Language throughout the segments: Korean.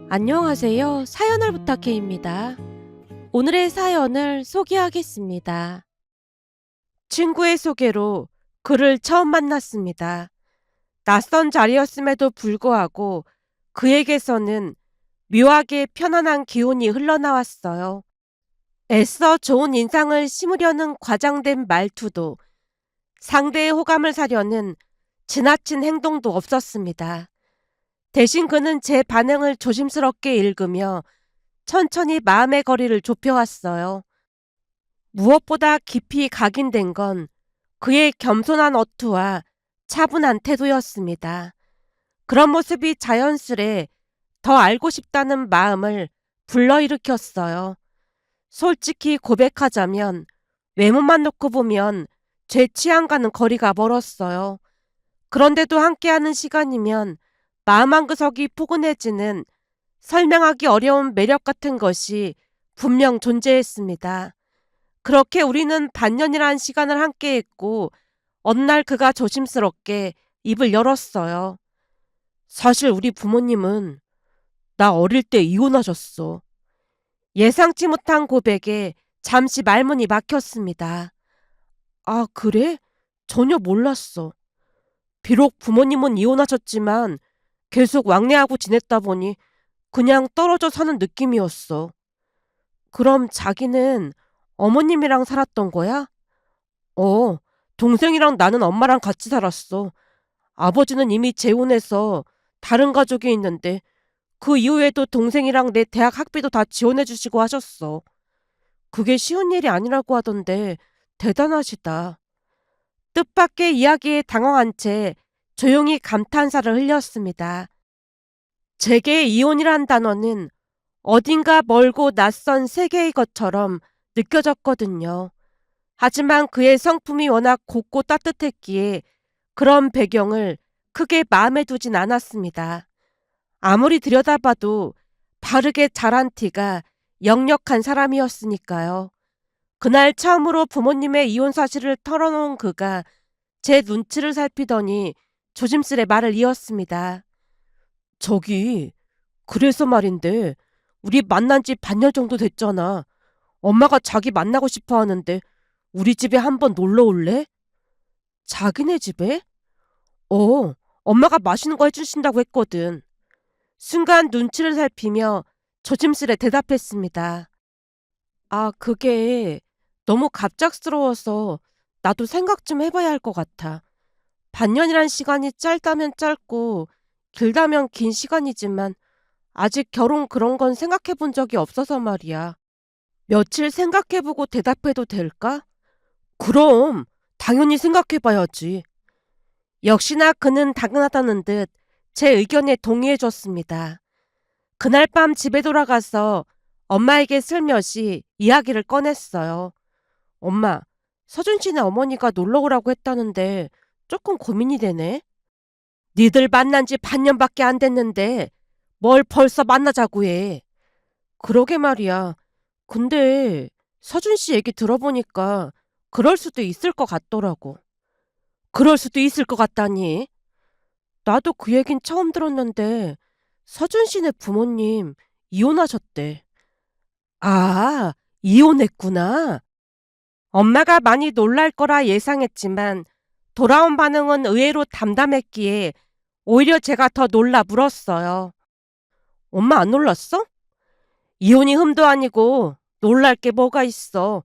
안녕하세요. 사연을 부탁해입니다. 오늘의 사연을 소개하겠습니다. 친구의 소개로 그를 처음 만났습니다. 낯선 자리였음에도 불구하고 그에게서는 묘하게 편안한 기운이 흘러나왔어요. 애써 좋은 인상을 심으려는 과장된 말투도 상대의 호감을 사려는 지나친 행동도 없었습니다. 대신 그는 제 반응을 조심스럽게 읽으며 천천히 마음의 거리를 좁혀왔어요. 무엇보다 깊이 각인된 건 그의 겸손한 어투와 차분한 태도였습니다. 그런 모습이 자연스레 더 알고 싶다는 마음을 불러일으켰어요. 솔직히 고백하자면 외모만 놓고 보면 제 취향과는 거리가 멀었어요. 그런데도 함께하는 시간이면 마음 한구석이 포근해지는 설명하기 어려운 매력 같은 것이 분명 존재했습니다. 그렇게 우리는 반년이란 시간을 함께했고 어느 날 그가 조심스럽게 입을 열었어요. 사실 우리 부모님은 나 어릴 때 이혼하셨어. 예상치 못한 고백에 잠시 말문이 막혔습니다. 아, 그래? 전혀 몰랐어. 비록 부모님은 이혼하셨지만 계속 왕래하고 지냈다 보니 그냥 떨어져 사는 느낌이었어. 그럼 자기는 어머님이랑 살았던 거야? 어, 동생이랑 나는 엄마랑 같이 살았어. 아버지는 이미 재혼해서 다른 가족이 있는데 그 이후에도 동생이랑 내 대학 학비도 다 지원해 주시고 하셨어. 그게 쉬운 일이 아니라고 하던데 대단하시다. 뜻밖의 이야기에 당황한 채 조용히 감탄사를 흘렸습니다. 제게 이혼이란 단어는 어딘가 멀고 낯선 세계의 것처럼 느껴졌거든요. 하지만 그의 성품이 워낙 곱고 따뜻했기에 그런 배경을 크게 마음에 두진 않았습니다. 아무리 들여다봐도 바르게 자란 티가 역력한 사람이었으니까요. 그날 처음으로 부모님의 이혼 사실을 털어놓은 그가 제 눈치를 살피더니 조심스레 말을 이었습니다. 저기, 그래서 말인데 우리 만난 지 반년 정도 됐잖아. 엄마가 자기 만나고 싶어 하는데 우리 집에 한번 놀러 올래? 자기네 집에? 어, 엄마가 맛있는 거 해주신다고 했거든. 순간 눈치를 살피며 조심스레 대답했습니다. 아, 그게 너무 갑작스러워서 나도 생각 좀 해봐야 할 것 같아. 반년이란 시간이 짧다면 짧고 길다면 긴 시간이지만 아직 결혼 그런 건 생각해 본 적이 없어서 말이야. 며칠 생각해보고 대답해도 될까? 그럼 당연히 생각해봐야지. 역시나 그는 당연하다는 듯 제 의견에 동의해줬습니다. 그날 밤 집에 돌아가서 엄마에게 슬며시 이야기를 꺼냈어요. 엄마, 서준 씨네 어머니가 놀러 오라고 했다는데 조금 고민이 되네. 니들 만난 지 반년밖에 안 됐는데 뭘 벌써 만나자고 해. 그러게 말이야. 근데 서준 씨 얘기 들어보니까 그럴 수도 있을 것 같더라고. 그럴 수도 있을 것 같다니. 나도 그 얘긴 처음 들었는데 서준 씨네 부모님 이혼하셨대. 아, 이혼했구나. 엄마가 많이 놀랄 거라 예상했지만 돌아온 반응은 의외로 담담했기에 오히려 제가 더 놀라 물었어요. 엄마 안 놀랐어? 이혼이 흠도 아니고 놀랄 게 뭐가 있어.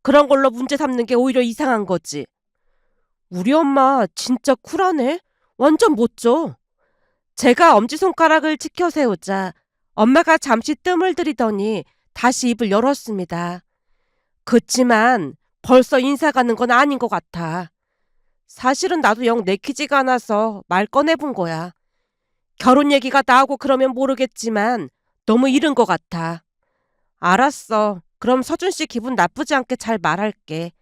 그런 걸로 문제 삼는 게 오히려 이상한 거지. 우리 엄마 진짜 쿨하네. 완전 멋져. 제가 엄지손가락을 치켜 세우자 엄마가 잠시 뜸을 들이더니 다시 입을 열었습니다. 그치만 벌써 인사 가는 건 아닌 것 같아. 사실은 나도 영 내키지가 않아서 말 꺼내본 거야. 결혼 얘기가 나오고 그러면 모르겠지만 너무 이른 것 같아. 알았어. 그럼 서준 씨 기분 나쁘지 않게 잘 말할게.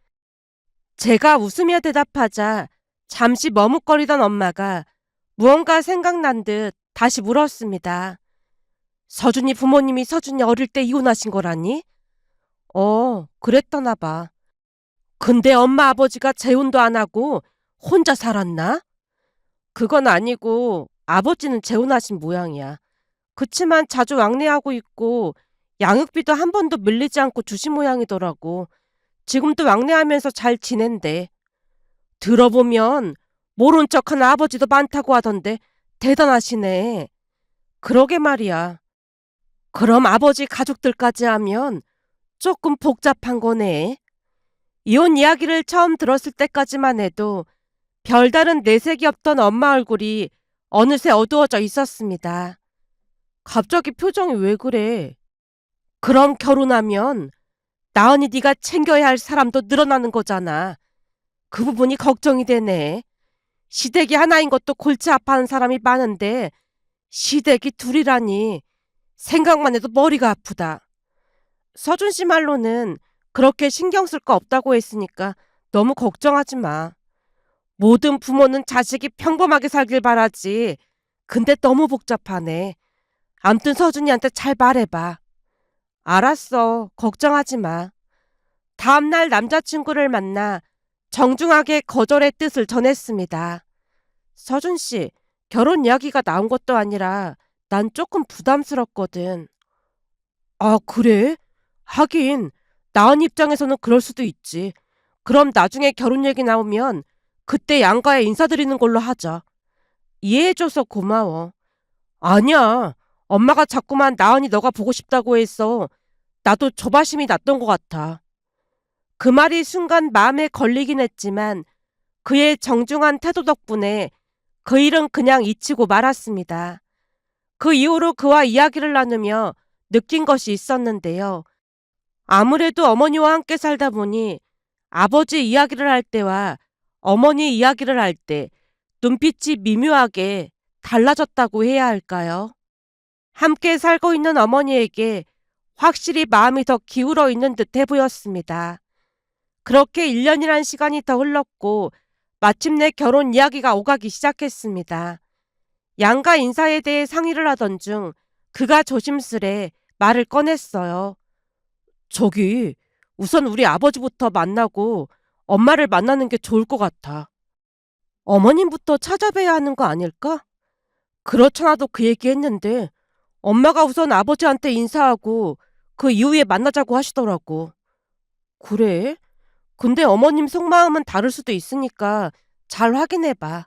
제가 웃으며 대답하자 잠시 머뭇거리던 엄마가 무언가 생각난 듯 다시 물었습니다. 서준이 부모님이 서준이 어릴 때 이혼하신 거라니? 그랬더나 봐. 근데 엄마 아버지가 재혼도 안 하고 혼자 살았나? 그건 아니고 아버지는 재혼하신 모양이야. 그치만 자주 왕래하고 있고 양육비도 한 번도 밀리지 않고 주신 모양이더라고. 지금도 왕래하면서 잘 지낸대. 들어보면 모른 척하는 아버지도 많다고 하던데 대단하시네. 그러게 말이야. 그럼 아버지 가족들까지 하면 조금 복잡한 거네. 이혼 이야기를 처음 들었을 때까지만 해도 별다른 내색이 없던 엄마 얼굴이 어느새 어두워져 있었습니다. 갑자기 표정이 왜 그래? 그럼 결혼하면 나은이 네가 챙겨야 할 사람도 늘어나는 거잖아. 그 부분이 걱정이 되네. 시댁이 하나인 것도 골치 아파하는 사람이 많은데 시댁이 둘이라니 생각만 해도 머리가 아프다. 서준 씨 말로는 그렇게 신경 쓸 거 없다고 했으니까 너무 걱정하지 마. 모든 부모는 자식이 평범하게 살길 바라지. 근데 너무 복잡하네. 암튼 서준이한테 잘 말해봐. 알았어. 걱정하지 마. 다음날 남자친구를 만나 정중하게 거절의 뜻을 전했습니다. 서준 씨, 결혼 이야기가 나온 것도 아니라 난 조금 부담스럽거든. 아, 그래? 하긴, 나은 입장에서는 그럴 수도 있지. 그럼 나중에 결혼 얘기 나오면 그때 양가에 인사드리는 걸로 하자. 이해해줘서 고마워. 아니야. 엄마가 자꾸만 나은이 너가 보고 싶다고 해서 나도 조바심이 났던 것 같아. 그 말이 순간 마음에 걸리긴 했지만 그의 정중한 태도 덕분에 그 일은 그냥 잊히고 말았습니다. 그 이후로 그와 이야기를 나누며 느낀 것이 있었는데요. 아무래도 어머니와 함께 살다 보니 아버지 이야기를 할 때와 어머니 이야기를 할 때 눈빛이 미묘하게 달라졌다고 해야 할까요? 함께 살고 있는 어머니에게 확실히 마음이 더 기울어 있는 듯해 보였습니다. 그렇게 1년이란 시간이 더 흘렀고 마침내 결혼 이야기가 오가기 시작했습니다. 양가 인사에 대해 상의를 하던 중 그가 조심스레 말을 꺼냈어요. 저기, 우선 우리 아버지부터 만나고 엄마를 만나는 게 좋을 것 같아. 어머님부터 찾아뵈야 하는 거 아닐까? 그렇잖아도 그 얘기했는데 엄마가 우선 아버지한테 인사하고 그 이후에 만나자고 하시더라고. 그래? 근데 어머님 속마음은 다를 수도 있으니까 잘 확인해봐.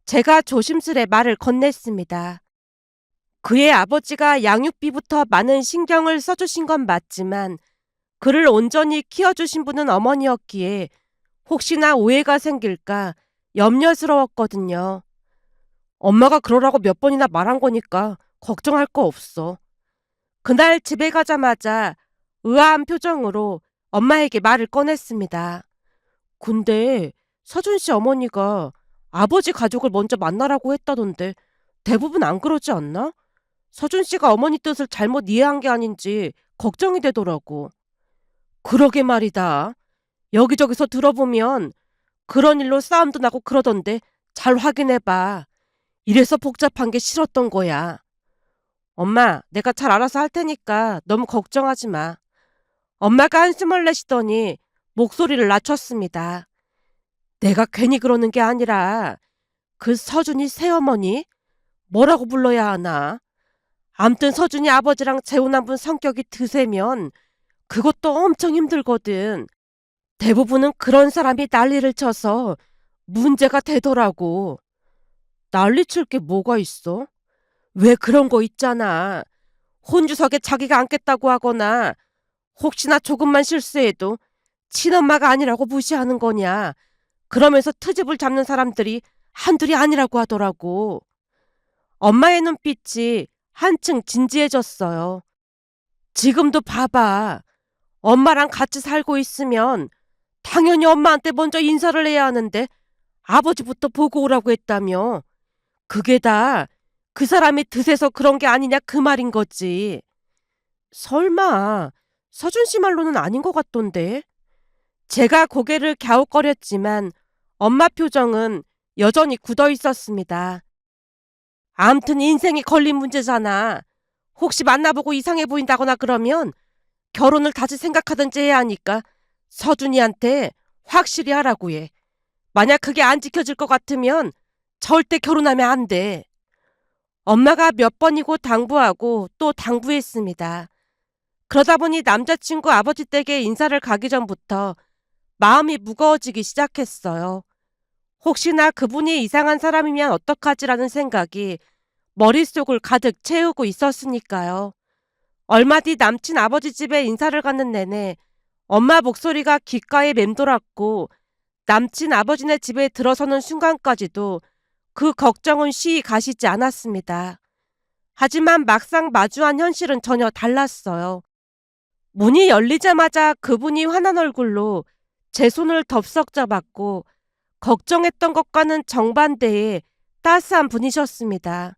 제가 조심스레 말을 건넸습니다. 그의 아버지가 양육비부터 많은 신경을 써주신 건 맞지만 그를 온전히 키워주신 분은 어머니였기에 혹시나 오해가 생길까 염려스러웠거든요. 엄마가 그러라고 몇 번이나 말한 거니까 걱정할 거 없어. 그날 집에 가자마자 의아한 표정으로 엄마에게 말을 꺼냈습니다. 근데 서준 씨 어머니가 아버지 가족을 먼저 만나라고 했다던데 대부분 안 그러지 않나? 서준 씨가 어머니 뜻을 잘못 이해한 게 아닌지 걱정이 되더라고. 그러게 말이다. 여기저기서 들어보면 그런 일로 싸움도 나고 그러던데 잘 확인해봐. 이래서 복잡한 게 싫었던 거야. 엄마, 내가 잘 알아서 할 테니까 너무 걱정하지 마. 엄마가 한숨을 내쉬더니 목소리를 낮췄습니다. 내가 괜히 그러는 게 아니라 그 서준이 새어머니? 뭐라고 불러야 하나? 암튼 서준이 아버지랑 재혼한 분 성격이 드세면 그것도 엄청 힘들거든. 대부분은 그런 사람이 난리를 쳐서 문제가 되더라고. 난리칠 게 뭐가 있어? 왜 그런 거 있잖아. 혼주석에 자기가 앉겠다고 하거나 혹시나 조금만 실수해도 친엄마가 아니라고 무시하는 거냐. 그러면서 트집을 잡는 사람들이 한둘이 아니라고 하더라고. 엄마의 눈빛이 한층 진지해졌어요. 지금도 봐봐. 엄마랑 같이 살고 있으면 당연히 엄마한테 먼저 인사를 해야 하는데 아버지부터 보고 오라고 했다며. 그게 다 그 사람이 드세서 그런 게 아니냐 그 말인 거지. 설마 서준 씨 말로는 아닌 것 같던데. 제가 고개를 갸웃거렸지만 엄마 표정은 여전히 굳어 있었습니다. 암튼 인생이 걸린 문제잖아. 혹시 만나보고 이상해 보인다거나 그러면 결혼을 다시 생각하든지 해야 하니까 서준이한테 확실히 하라고 해. 만약 그게 안 지켜질 것 같으면 절대 결혼하면 안 돼. 엄마가 몇 번이고 당부하고 또 당부했습니다. 그러다 보니 남자친구 아버지 댁에 인사를 가기 전부터 마음이 무거워지기 시작했어요. 혹시나 그분이 이상한 사람이면 어떡하지라는 생각이 머릿속을 가득 채우고 있었으니까요. 얼마 뒤 남친 아버지 집에 인사를 가는 내내 엄마 목소리가 귓가에 맴돌았고 남친 아버지네 집에 들어서는 순간까지도 그 걱정은 쉬이 가시지 않았습니다. 하지만 막상 마주한 현실은 전혀 달랐어요. 문이 열리자마자 그분이 환한 얼굴로 제 손을 덥석 잡았고 걱정했던 것과는 정반대의 따스한 분이셨습니다.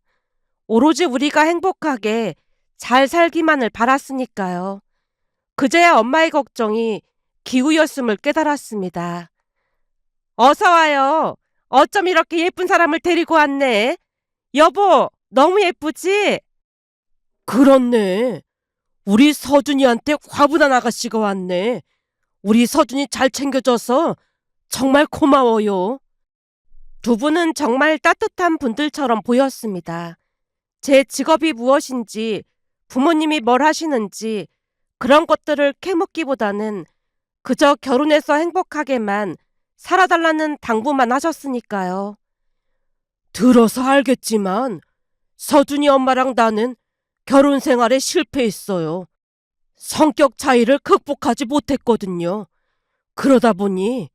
오로지 우리가 행복하게 잘 살기만을 바랐으니까요. 그제야 엄마의 걱정이 기우였음을 깨달았습니다. 어서 와요. 어쩜 이렇게 예쁜 사람을 데리고 왔네. 여보, 너무 예쁘지? 그렇네. 우리 서준이한테 화분한 아가씨가 왔네. 우리 서준이 잘 챙겨줘서 정말 고마워요. 두 분은 정말 따뜻한 분들처럼 보였습니다. 제 직업이 무엇인지, 부모님이 뭘 하시는지 그런 것들을 캐묻기보다는 그저 결혼해서 행복하게만 살아달라는 당부만 하셨으니까요. 들어서 알겠지만 서준이 엄마랑 나는 결혼 생활에 실패했어요. 성격 차이를 극복하지 못했거든요. 그러다 보니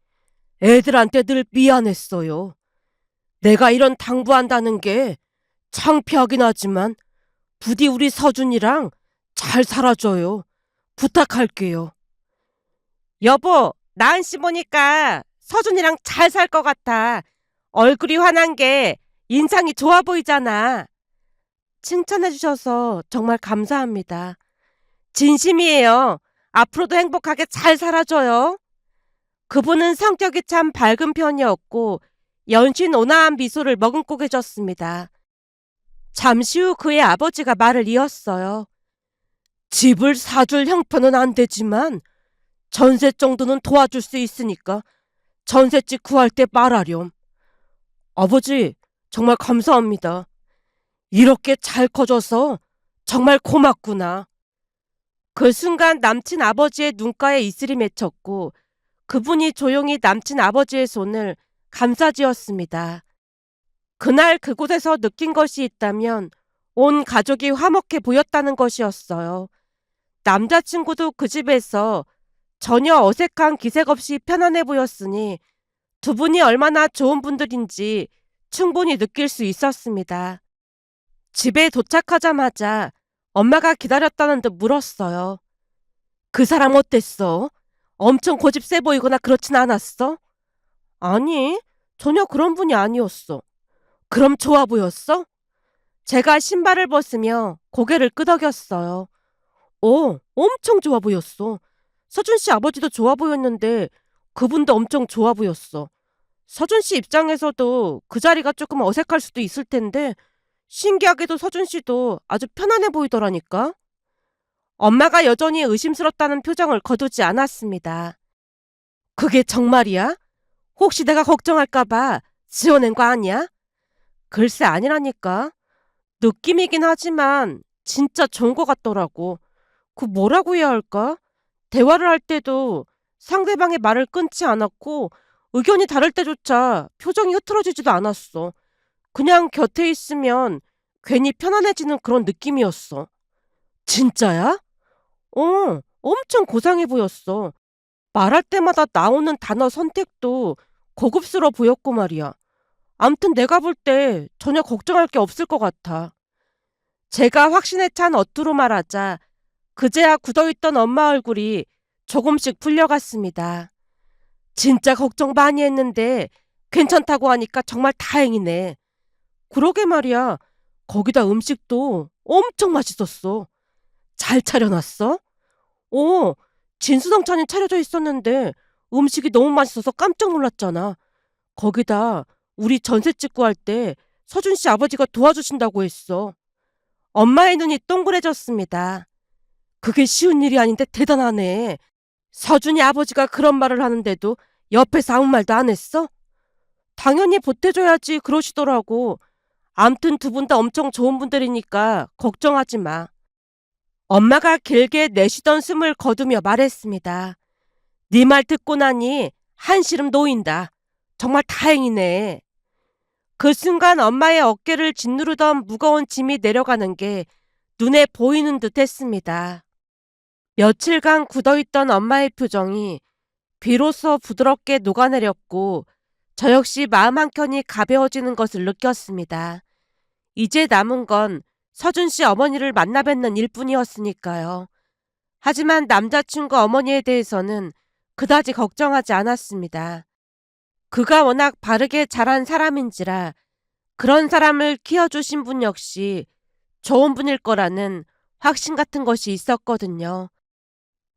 애들한테 늘 미안했어요. 내가 이런 당부한다는 게 창피하긴 하지만 부디 우리 서준이랑 잘 살아줘요. 부탁할게요. 여보, 나은 씨 보니까 서준이랑 잘 살 것 같아. 얼굴이 환한 게 인상이 좋아 보이잖아. 칭찬해 주셔서 정말 감사합니다. 진심이에요. 앞으로도 행복하게 잘 살아줘요. 그분은 성격이 참 밝은 편이었고 연신 온화한 미소를 머금고 계셨습니다. 잠시 후 그의 아버지가 말을 이었어요. 집을 사줄 형편은 안 되지만 전세 정도는 도와줄 수 있으니까 전셋집 구할 때 말하렴. 아버지, 정말 감사합니다. 이렇게 잘 커져서 정말 고맙구나. 그 순간 남친 아버지의 눈가에 이슬이 맺혔고 그분이 조용히 남친 아버지의 손을 감싸쥐었습니다. 그날 그곳에서 느낀 것이 있다면 온 가족이 화목해 보였다는 것이었어요. 남자친구도 그 집에서 전혀 어색한 기색 없이 편안해 보였으니 두 분이 얼마나 좋은 분들인지 충분히 느낄 수 있었습니다. 집에 도착하자마자 엄마가 기다렸다는 듯 물었어요. 그 사람 어땠어? 엄청 고집 세 보이거나 그렇진 않았어? 아니, 전혀 그런 분이 아니었어. 그럼 좋아 보였어? 제가 신발을 벗으며 고개를 끄덕였어요. 엄청 좋아 보였어. 서준 씨 아버지도 좋아 보였는데 그분도 엄청 좋아 보였어. 서준 씨 입장에서도 그 자리가 조금 어색할 수도 있을 텐데 신기하게도 서준 씨도 아주 편안해 보이더라니까. 엄마가 여전히 의심스럽다는 표정을 거두지 않았습니다. 그게 정말이야? 혹시 내가 걱정할까봐 지어낸 거 아니야? 글쎄 아니라니까. 느낌이긴 하지만 진짜 좋은 것 같더라고. 그 뭐라고 해야 할까? 대화를 할 때도 상대방의 말을 끊지 않았고 의견이 다를 때조차 표정이 흐트러지지도 않았어. 그냥 곁에 있으면 괜히 편안해지는 그런 느낌이었어. 진짜야? 엄청 고상해 보였어. 말할 때마다 나오는 단어 선택도 고급스러워 보였고 말이야. 암튼 내가 볼 때 전혀 걱정할 게 없을 것 같아. 제가 확신에 찬 어투로 말하자 그제야 굳어있던 엄마 얼굴이 조금씩 풀려갔습니다. 진짜 걱정 많이 했는데 괜찮다고 하니까 정말 다행이네. 그러게 말이야. 거기다 음식도 엄청 맛있었어. 잘 차려놨어? 진수성찬이 차려져 있었는데 음식이 너무 맛있어서 깜짝 놀랐잖아. 거기다 우리 전셋집 구할 때 서준 씨 아버지가 도와주신다고 했어. 엄마의 눈이 동그래졌습니다. 그게 쉬운 일이 아닌데 대단하네. 서준이 아버지가 그런 말을 하는데도 옆에서 아무 말도 안 했어? 당연히 보태줘야지 그러시더라고. 암튼 두 분 다 엄청 좋은 분들이니까 걱정하지 마. 엄마가 길게 내쉬던 숨을 거두며 말했습니다. 네 말 듣고 나니 한시름 놓인다. 정말 다행이네. 그 순간 엄마의 어깨를 짓누르던 무거운 짐이 내려가는 게 눈에 보이는 듯 했습니다. 며칠간 굳어있던 엄마의 표정이 비로소 부드럽게 녹아내렸고 저 역시 마음 한켠이 가벼워지는 것을 느꼈습니다. 이제 남은 건 서준 씨 어머니를 만나 뵙는 일뿐이었으니까요. 하지만 남자친구 어머니에 대해서는 그다지 걱정하지 않았습니다. 그가 워낙 바르게 자란 사람인지라 그런 사람을 키워주신 분 역시 좋은 분일 거라는 확신 같은 것이 있었거든요.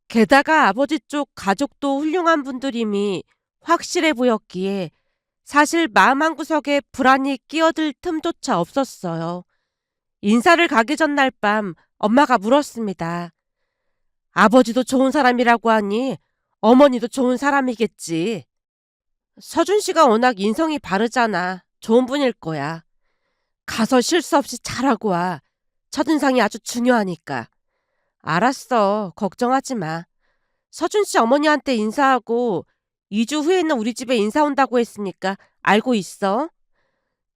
게다가 아버지 쪽 가족도 훌륭한 분들임이 확실해 보였기에 사실 마음 한구석에 불안이 끼어들 틈조차 없었어요. 인사를 가기 전날 밤 엄마가 물었습니다. 아버지도 좋은 사람이라고 하니 어머니도 좋은 사람이겠지. 서준 씨가 워낙 인성이 바르잖아. 좋은 분일 거야. 가서 실수 없이 잘하고 와. 첫인상이 아주 중요하니까. 알았어. 걱정하지 마. 서준 씨 어머니한테 인사하고 2주 후에는 우리 집에 인사 온다고 했으니까 알고 있어.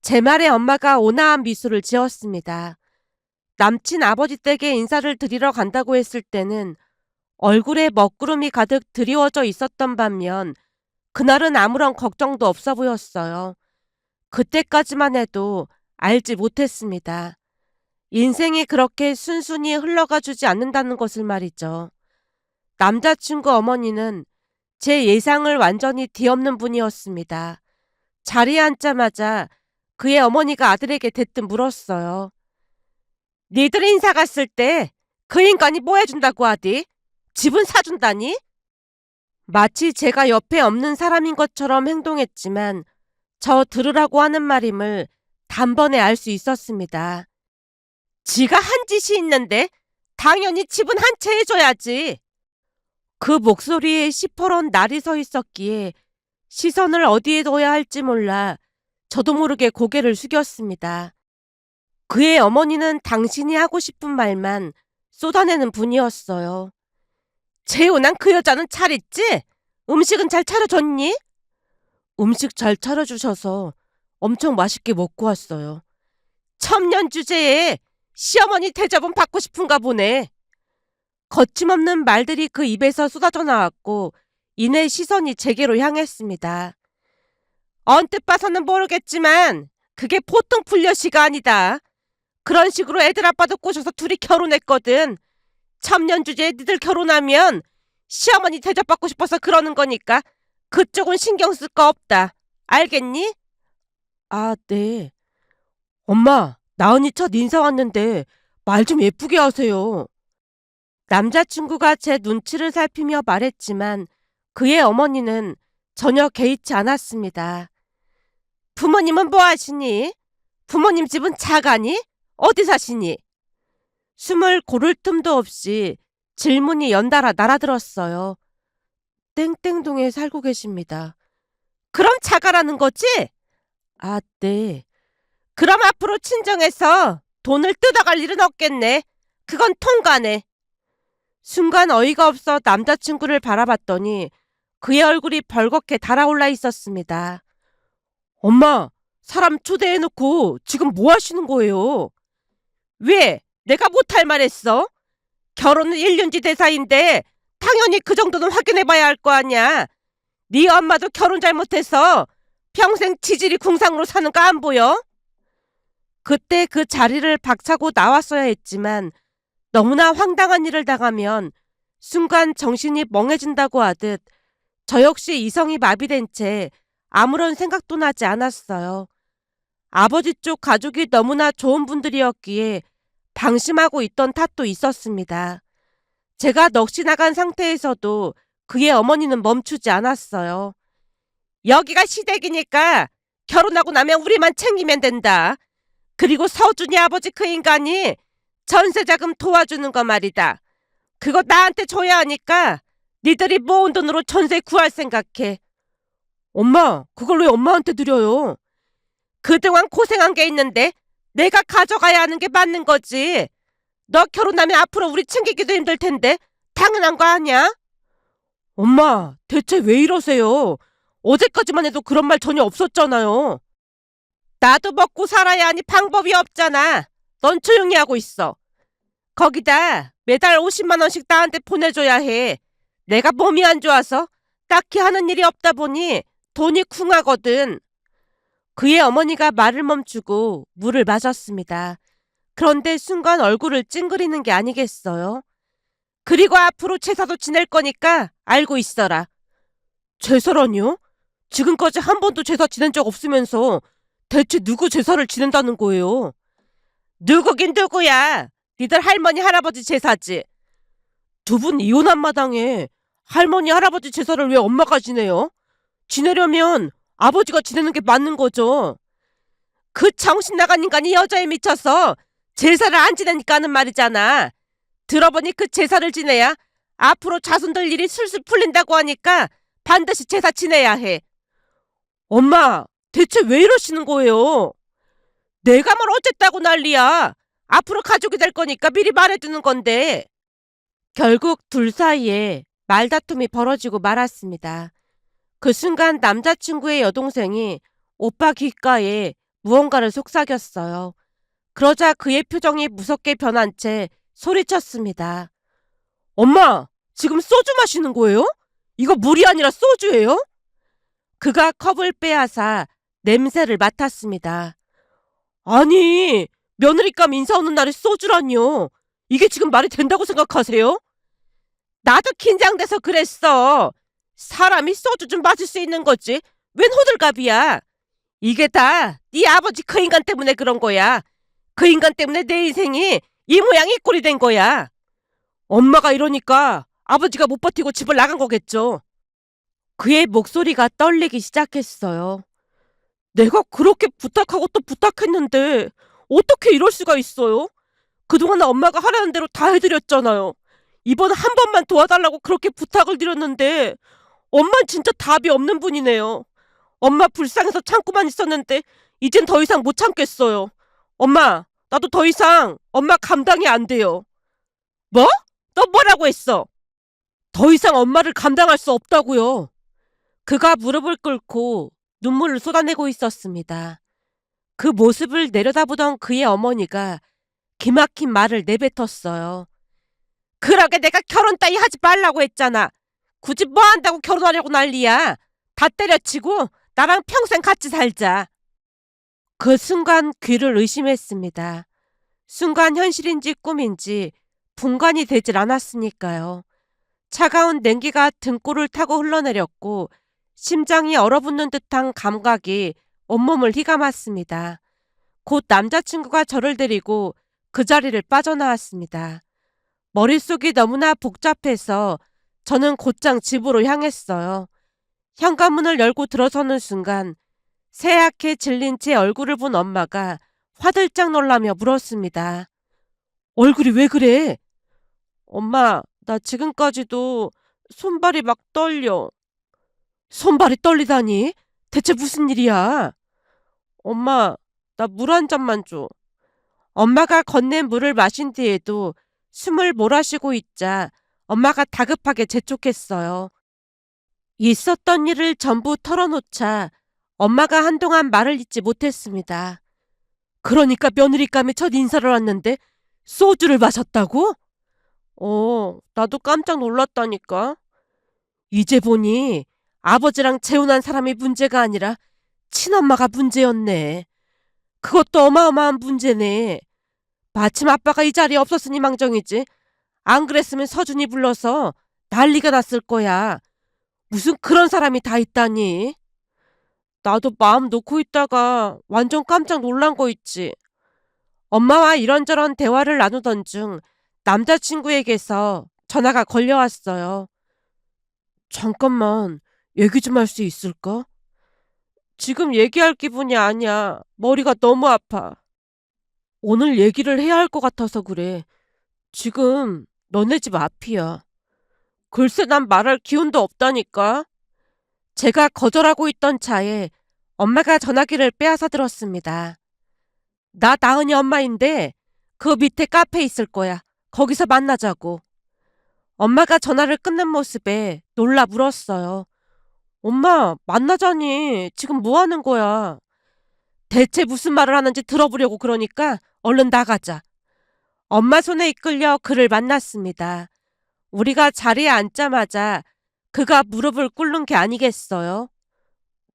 제 말에 엄마가 온화한 미소를 지었습니다. 남친 아버지 댁에 인사를 드리러 간다고 했을 때는 얼굴에 먹구름이 가득 드리워져 있었던 반면 그날은 아무런 걱정도 없어 보였어요. 그때까지만 해도 알지 못했습니다. 인생이 그렇게 순순히 흘러가 주지 않는다는 것을 말이죠. 남자친구 어머니는 제 예상을 완전히 뒤엎는 분이었습니다. 자리에 앉자마자 그의 어머니가 아들에게 대뜸 물었어요. 니들 인사 갔을 때 그 인간이 뭐 해준다고 하디? 집은 사준다니? 마치 제가 옆에 없는 사람인 것처럼 행동했지만 저 들으라고 하는 말임을 단번에 알 수 있었습니다. 지가 한 짓이 있는데 당연히 집은 한 채 해줘야지. 그 목소리에 시퍼런 날이 서 있었기에 시선을 어디에 둬야 할지 몰라 저도 모르게 고개를 숙였습니다. 그의 어머니는 당신이 하고 싶은 말만 쏟아내는 분이었어요. 재혼한 그 여자는 잘 있지? 음식은 잘 차려줬니? 음식 잘 차려주셔서 엄청 맛있게 먹고 왔어요. 첨년 주제에 시어머니 대접은 받고 싶은가 보네. 거침없는 말들이 그 입에서 쏟아져 나왔고 이내 시선이 제게로 향했습니다. 언뜻 봐서는 모르겠지만 그게 보통 불려시가 아니다. 그런 식으로 애들 아빠도 꼬셔서 둘이 결혼했거든. 첨년 주제에 니들 결혼하면 시어머니 대접받고 싶어서 그러는 거니까 그쪽은 신경 쓸 거 없다. 알겠니? 아, 네. 엄마, 나은이 첫 인사 왔는데 말 좀 예쁘게 하세요. 남자친구가 제 눈치를 살피며 말했지만 그의 어머니는 전혀 개의치 않았습니다. 부모님은 뭐 하시니? 부모님 집은 작아니? 어디 사시니? 숨을 고를 틈도 없이 질문이 연달아 날아들었어요. 땡땡동에 살고 계십니다. 그럼 작아라는 거지? 아, 네. 그럼 앞으로 친정에서 돈을 뜯어갈 일은 없겠네. 그건 통과네. 순간 어이가 없어 남자친구를 바라봤더니 그의 얼굴이 벌겋게 달아올라 있었습니다. 엄마, 사람 초대해놓고 지금 뭐 하시는 거예요? 왜? 내가 못할 말 했어? 결혼은 1년지 대사인데 당연히 그 정도는 확인해봐야 할 거 아니야. 네 엄마도 결혼 잘못해서 평생 지질이 궁상으로 사는 거 안 보여? 그때 그 자리를 박차고 나왔어야 했지만 너무나 황당한 일을 당하면 순간 정신이 멍해진다고 하듯 저 역시 이성이 마비된 채 아무런 생각도 나지 않았어요. 아버지 쪽 가족이 너무나 좋은 분들이었기에 방심하고 있던 탓도 있었습니다. 제가 넋이 나간 상태에서도 그의 어머니는 멈추지 않았어요. 여기가 시댁이니까 결혼하고 나면 우리만 챙기면 된다. 그리고 서준이 아버지 그 인간이 전세자금 도와주는 거 말이다. 그거 나한테 줘야 하니까 니들이 모은 돈으로 전세 구할 생각해. 엄마, 그걸 왜 엄마한테 드려요? 그동안 고생한 게 있는데 내가 가져가야 하는 게 맞는 거지. 너 결혼하면 앞으로 우리 챙기기도 힘들 텐데 당연한 거 아니야? 엄마, 대체 왜 이러세요? 어제까지만 해도 그런 말 전혀 없었잖아요. 나도 먹고 살아야 하니 방법이 없잖아. 넌 조용히 하고 있어. 거기다 매달 50만 원씩 나한테 보내줘야 해. 내가 몸이 안 좋아서 딱히 하는 일이 없다 보니 돈이 쿵하거든. 그의 어머니가 말을 멈추고 물을 마셨습니다. 그런데 순간 얼굴을 찡그리는 게 아니겠어요? 그리고 앞으로 제사도 지낼 거니까 알고 있어라. 제사라니요? 지금까지 한 번도 제사 지낸 적 없으면서 대체 누구 제사를 지낸다는 거예요? 누구긴 누구야. 니들 할머니 할아버지 제사지. 두 분 이혼한 마당에 할머니 할아버지 제사를 왜 엄마가 지내요? 지내려면 아버지가 지내는 게 맞는 거죠. 그 정신 나간 인간이 여자에 미쳐서 제사를 안 지내니까 하는 말이잖아. 들어보니 그 제사를 지내야 앞으로 자손들 일이 술술 풀린다고 하니까 반드시 제사 지내야 해. 엄마, 대체 왜 이러시는 거예요? 내가 뭘 어쨌다고 난리야. 앞으로 가족이 될 거니까 미리 말해두는 건데. 결국 둘 사이에 말다툼이 벌어지고 말았습니다. 그 순간 남자친구의 여동생이 오빠 귓가에 무언가를 속삭였어요. 그러자 그의 표정이 무섭게 변한 채 소리쳤습니다. 엄마, 지금 소주 마시는 거예요? 이거 물이 아니라 소주예요? 그가 컵을 빼앗아 냄새를 맡았습니다. 아니, 며느리감 인사 오는 날에 소주라니요. 이게 지금 말이 된다고 생각하세요? 나도 긴장돼서 그랬어. 사람이 소주 좀 마실 수 있는 거지. 웬 호들갑이야. 이게 다 네 아버지 그 인간 때문에 그런 거야. 그 인간 때문에 내 인생이 이 모양이 꼴이 된 거야. 엄마가 이러니까 아버지가 못 버티고 집을 나간 거겠죠. 그의 목소리가 떨리기 시작했어요. 내가 그렇게 부탁하고 또 부탁했는데 어떻게 이럴 수가 있어요? 그동안 엄마가 하라는 대로 다 해드렸잖아요. 이번 한 번만 도와달라고 그렇게 부탁을 드렸는데 엄마는 진짜 답이 없는 분이네요. 엄마 불쌍해서 참고만 있었는데 이젠 더 이상 못 참겠어요. 엄마, 나도 더 이상 엄마 감당이 안 돼요. 뭐? 너 뭐라고 했어? 더 이상 엄마를 감당할 수 없다고요. 그가 무릎을 꿇고 눈물을 쏟아내고 있었습니다. 그 모습을 내려다보던 그의 어머니가 기막힌 말을 내뱉었어요. 그러게 내가 결혼 따위 하지 말라고 했잖아. 굳이 뭐 한다고 결혼하려고 난리야. 다 때려치고 나랑 평생 같이 살자. 그 순간 귀를 의심했습니다. 순간 현실인지 꿈인지 분간이 되질 않았으니까요. 차가운 냉기가 등골을 타고 흘러내렸고 심장이 얼어붙는 듯한 감각이 온몸을 휘감았습니다. 곧 남자친구가 저를 데리고 그 자리를 빠져나왔습니다. 머릿속이 너무나 복잡해서 저는 곧장 집으로 향했어요. 현관문을 열고 들어서는 순간 새하얗게 질린 제 얼굴을 본 엄마가 화들짝 놀라며 물었습니다. 얼굴이 왜 그래? 엄마, 나 지금까지도 손발이 막 떨려. 손발이 떨리다니? 대체 무슨 일이야? 엄마, 나 물 한 잔만 줘. 엄마가 건넨 물을 마신 뒤에도 숨을 몰아쉬고 있자 엄마가 다급하게 재촉했어요. 있었던 일을 전부 털어놓자 엄마가 한동안 말을 잇지 못했습니다. 그러니까 며느리감에 첫 인사를 왔는데 소주를 마셨다고? 나도 깜짝 놀랐다니까. 이제 보니 아버지랑 재혼한 사람이 문제가 아니라 친엄마가 문제였네. 그것도 어마어마한 문제네. 마침 아빠가 이 자리에 없었으니 망정이지. 안 그랬으면 서준이 불러서 난리가 났을 거야. 무슨 그런 사람이 다 있다니. 나도 마음 놓고 있다가 완전 깜짝 놀란 거 있지. 엄마와 이런저런 대화를 나누던 중 남자친구에게서 전화가 걸려왔어요. 잠깐만, 얘기 좀 할 수 있을까? 지금 얘기할 기분이 아니야. 머리가 너무 아파. 오늘 얘기를 해야 할 것 같아서 그래. 지금 너네 집 앞이야. 글쎄 난 말할 기운도 없다니까. 제가 거절하고 있던 차에 엄마가 전화기를 빼앗아 들었습니다. 나 나은이 엄마인데 그 밑에 카페 있을 거야. 거기서 만나자고. 엄마가 전화를 끊는 모습에 놀라 물었어요. 엄마, 만나자니. 지금 뭐 하는 거야? 대체 무슨 말을 하는지 들어보려고 그러니까 얼른 나가자. 엄마 손에 이끌려 그를 만났습니다. 우리가 자리에 앉자마자 그가 무릎을 꿇는 게 아니겠어요?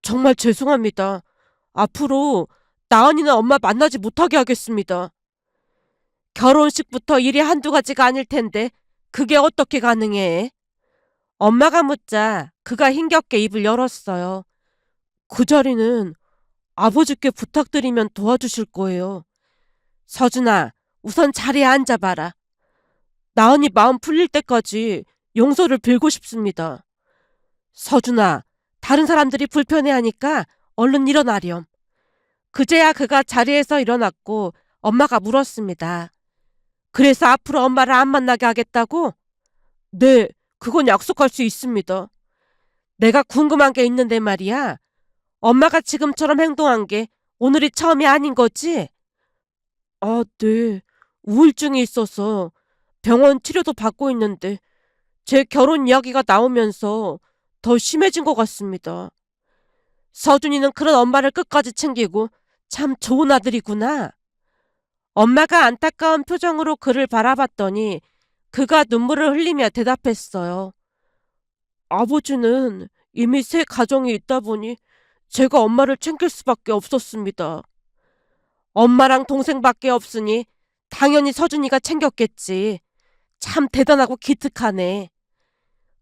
정말 죄송합니다. 앞으로 나은이는 엄마 만나지 못하게 하겠습니다. 결혼식부터 일이 한두 가지가 아닐 텐데 그게 어떻게 가능해? 엄마가 묻자 그가 힘겹게 입을 열었어요. 그 자리는 아버지께 부탁드리면 도와주실 거예요. 서준아, 우선 자리에 앉아봐라. 나은이 마음 풀릴 때까지 용서를 빌고 싶습니다. 서준아, 다른 사람들이 불편해하니까 얼른 일어나렴. 그제야 그가 자리에서 일어났고 엄마가 물었습니다. 그래서 앞으로 엄마를 안 만나게 하겠다고? 네, 그건 약속할 수 있습니다. 내가 궁금한 게 있는데 말이야. 엄마가 지금처럼 행동한 게 오늘이 처음이 아닌 거지? 아, 네. 우울증이 있어서 병원 치료도 받고 있는데 제 결혼 이야기가 나오면서 더 심해진 것 같습니다. 서준이는 그런 엄마를 끝까지 챙기고 참 좋은 아들이구나. 엄마가 안타까운 표정으로 그를 바라봤더니 그가 눈물을 흘리며 대답했어요. 아버지는 이미 새 가정이 있다 보니 제가 엄마를 챙길 수밖에 없었습니다. 엄마랑 동생밖에 없으니 당연히 서준이가 챙겼겠지. 참 대단하고 기특하네.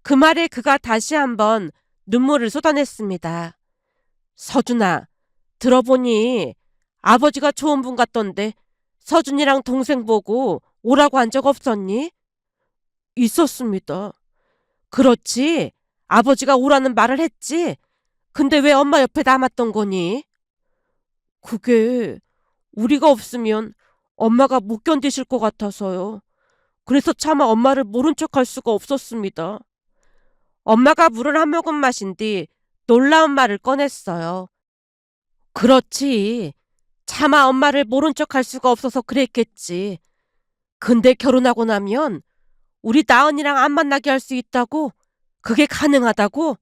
그 말에 그가 다시 한번 눈물을 쏟아냈습니다. 서준아, 들어보니 아버지가 좋은 분 같던데 서준이랑 동생 보고 오라고 한 적 없었니? 있었습니다. 그렇지. 아버지가 오라는 말을 했지. 근데 왜 엄마 옆에 남았던 거니? 그게 우리가 없으면 엄마가 못 견디실 것 같아서요. 그래서 차마 엄마를 모른 척할 수가 없었습니다. 엄마가 물을 한 모금 마신 뒤 놀라운 말을 꺼냈어요. 그렇지. 차마 엄마를 모른 척할 수가 없어서 그랬겠지. 근데 결혼하고 나면 우리 나은이랑 안 만나게 할 수 있다고? 그게 가능하다고?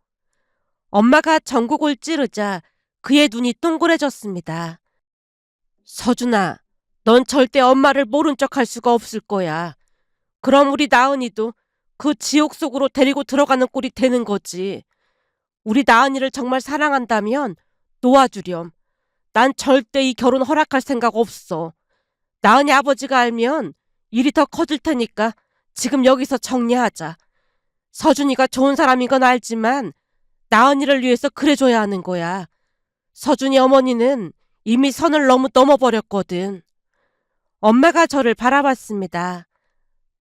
엄마가 전곡을 찌르자 그의 눈이 동그래졌습니다. 서준아, 넌 절대 엄마를 모른 척할 수가 없을 거야. 그럼 우리 나은이도 그 지옥 속으로 데리고 들어가는 꼴이 되는 거지. 우리 나은이를 정말 사랑한다면 놓아주렴. 난 절대 이 결혼 허락할 생각 없어. 나은이 아버지가 알면 일이 더 커질 테니까 지금 여기서 정리하자. 서준이가 좋은 사람인 건 알지만 나은이를 위해서 그래줘야 하는 거야. 서준이 어머니는 이미 선을 너무 넘어버렸거든. 엄마가 저를 바라봤습니다.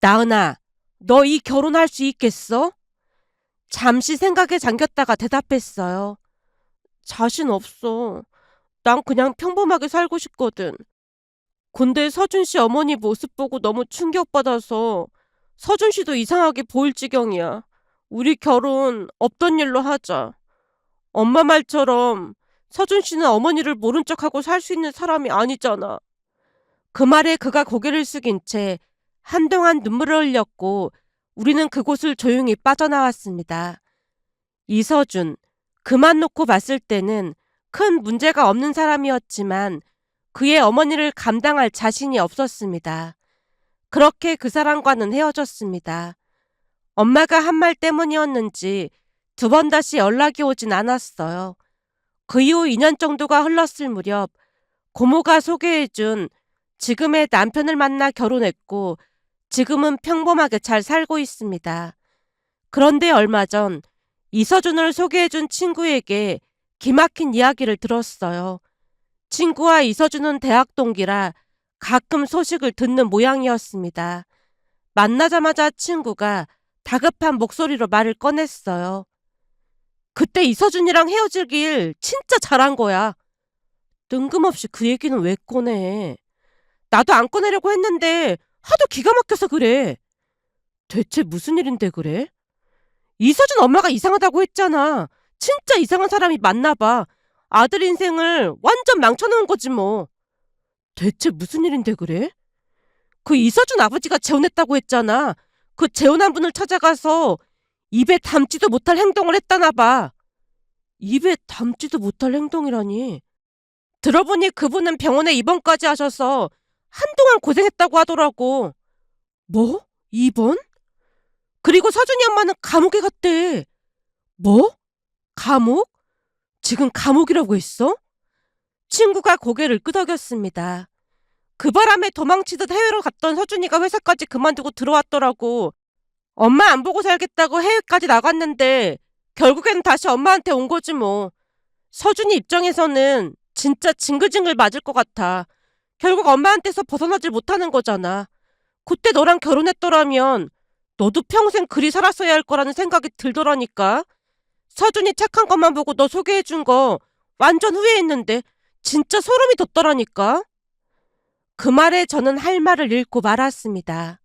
나은아, 너 이 결혼할 수 있겠어? 잠시 생각에 잠겼다가 대답했어요. 자신 없어. 난 그냥 평범하게 살고 싶거든. 근데 서준 씨 어머니 모습 보고 너무 충격받아서 서준 씨도 이상하게 보일 지경이야. 우리 결혼 없던 일로 하자. 엄마 말처럼 서준 씨는 어머니를 모른 척하고 살 수 있는 사람이 아니잖아. 그 말에 그가 고개를 숙인 채 한동안 눈물을 흘렸고 우리는 그곳을 조용히 빠져나왔습니다. 이서준, 그만 놓고 봤을 때는 큰 문제가 없는 사람이었지만 그의 어머니를 감당할 자신이 없었습니다. 그렇게 그 사람과는 헤어졌습니다. 엄마가 한 말 때문이었는지 두 번 다시 연락이 오진 않았어요. 그 이후 2년 정도가 흘렀을 무렵 고모가 소개해준 지금의 남편을 만나 결혼했고 지금은 평범하게 잘 살고 있습니다. 그런데 얼마 전 이서준을 소개해준 친구에게 기막힌 이야기를 들었어요. 친구와 이서준은 대학 동기라 가끔 소식을 듣는 모양이었습니다. 만나자마자 친구가 다급한 목소리로 말을 꺼냈어요. 그때 이서준이랑 헤어지길 진짜 잘한 거야. 뜬금없이 그 얘기는 왜 꺼내? 나도 안 꺼내려고 했는데 하도 기가 막혀서 그래. 대체 무슨 일인데 그래? 이서준 엄마가 이상하다고 했잖아. 진짜 이상한 사람이 맞나 봐. 아들 인생을 완전 망쳐놓은 거지 뭐. 대체 무슨 일인데 그래? 그 이서준 아버지가 재혼했다고 했잖아. 그 재혼한 분을 찾아가서 입에 담지도 못할 행동을 했다나 봐. 입에 담지도 못할 행동이라니. 들어보니 그분은 병원에 입원까지 하셔서 한동안 고생했다고 하더라고. 뭐? 입원? 그리고 서준이 엄마는 감옥에 갔대. 뭐? 감옥? 지금 감옥이라고 했어? 친구가 고개를 끄덕였습니다. 그 바람에 도망치듯 해외로 갔던 서준이가 회사까지 그만두고 들어왔더라고. 엄마 안 보고 살겠다고 해외까지 나갔는데 결국에는 다시 엄마한테 온 거지 뭐. 서준이 입장에서는 진짜 징글징글 맞을 것 같아. 결국 엄마한테서 벗어나질 못하는 거잖아. 그때 너랑 결혼했더라면 너도 평생 그리 살았어야 할 거라는 생각이 들더라니까. 서준이 착한 것만 보고 너 소개해준 거 완전 후회했는데 진짜 소름이 돋더라니까. 그 말에 저는 할 말을 잃고 말았습니다.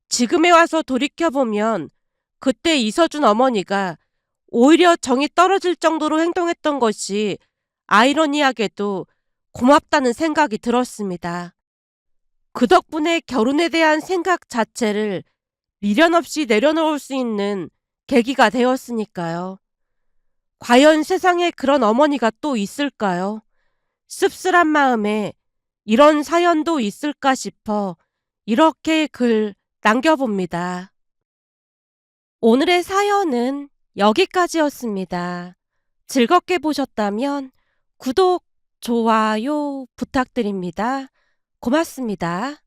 지금에 와서 돌이켜보면 그때 이서준 어머니가 오히려 정이 떨어질 정도로 행동했던 것이 아이러니하게도 고맙다는 생각이 들었습니다. 그 덕분에 결혼에 대한 생각 자체를 미련 없이 내려놓을 수 있는 계기가 되었으니까요. 과연 세상에 그런 어머니가 또 있을까요? 씁쓸한 마음에 이런 사연도 있을까 싶어 이렇게 글 남겨봅니다. 오늘의 사연은 여기까지였습니다. 즐겁게 보셨다면 구독, 좋아요 부탁드립니다. 고맙습니다.